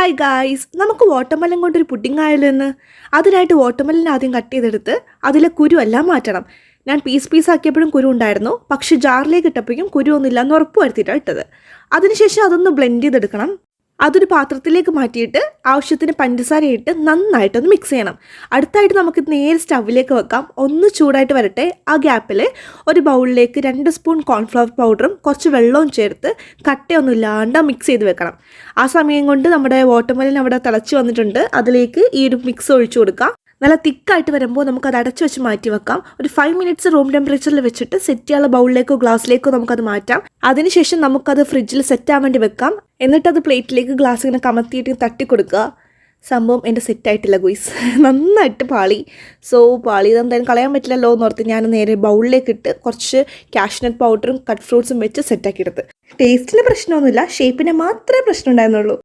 Hi guys, നമുക്ക് watermelon കൊണ്ടൊരു pudding ആയാലോ എന്ന്. അതിനായിട്ട് വാട്ടർമെലൻ ആദ്യം കട്ട് ചെയ്തെടുത്ത് അതിലെ കുരു എല്ലാം മാറ്റണം. ഞാൻ പീസ് ആക്കിയപ്പോഴും കുരു ഉണ്ടായിരുന്നു, പക്ഷേ ജാറിലേക്ക് ഇട്ടപ്പോഴേക്കും കുരു ഒന്നുമില്ല എന്ന് ഉറപ്പ് വരുത്തിയിട്ടാണ് ഇട്ടത്. അതിനുശേഷം അതൊന്ന് ബ്ലെൻഡ് ചെയ്തെടുക്കണം. അതൊരു പാത്രത്തിലേക്ക് മാറ്റിയിട്ട് ആവശ്യത്തിന് പഞ്ചസാര ഇട്ട് നന്നായിട്ടൊന്ന് മിക്സ് ചെയ്യണം. അടുത്തായിട്ട് നമുക്ക് നേരെ സ്റ്റവിലേക്ക് വെക്കാം. ഒന്ന് ചൂടായിട്ട് വരട്ടെ. ആ ഗ്യാപ്പിൽ ഒരു ബൗളിലേക്ക് 2 സ്പൂൺ കോൺഫ്ലവർ പൗഡറും കുറച്ച് വെള്ളവും ചേർത്ത് കട്ടയൊന്നും ഇല്ലാണ്ട് മിക്സ് ചെയ്ത് വെക്കണം. ആ സമയം കൊണ്ട് നമ്മുടെ വാട്ടർമെലൻ അവിടെ തിളച്ച് വന്നിട്ടുണ്ട്. അതിലേക്ക് ഈ ഒരു മിക്സ് ഒഴിച്ചു കൊടുക്കാം. നല്ല തിക്കായിട്ട് വരുമ്പോൾ നമുക്കത് അടച്ചു വെച്ച് മാറ്റി വെക്കാം. ഒരു 5 മിനിറ്റ്സ് റൂം ടെമ്പറേച്ചറിൽ വെച്ചിട്ട് സെറ്റ് ചെയ്യാനുള്ള ബൗളിലേക്കോ ഗ്ലാസ്സിലേക്കോ നമുക്കത് മാറ്റാം. അതിനുശേഷം നമുക്കത് ഫ്രിഡ്ജിൽ സെറ്റ് ആവാൻ വേണ്ടി വെക്കാം. എന്നിട്ടത് പ്ലേറ്റിലേക്ക് ഗ്ലാസ് ഇങ്ങനെ കമത്തിയിട്ട് തട്ടി കൊടുക്കുക. സംഭവം എൻ്റെ സെറ്റായിട്ടില്ല ഗുയ്സ്, നന്നായിട്ട് പാളി. ഇതെന്തായാലും കളയാൻ പറ്റില്ലല്ലോ എന്നോർത്ത് ഞാൻ നേരെ ബൗളിലേക്ക് ഇട്ട് കുറച്ച് കാഷ്നട്ട് പൗഡറും കട്ട് ഫ്രൂട്ട്സും വെച്ച് സെറ്റാക്കിയെടുത്ത്. ടേസ്റ്റിന് പ്രശ്നമൊന്നുമില്ല, ഷേപ്പിന് മാത്രമേ പ്രശ്നം ഉണ്ടായിരുന്നുള്ളൂ.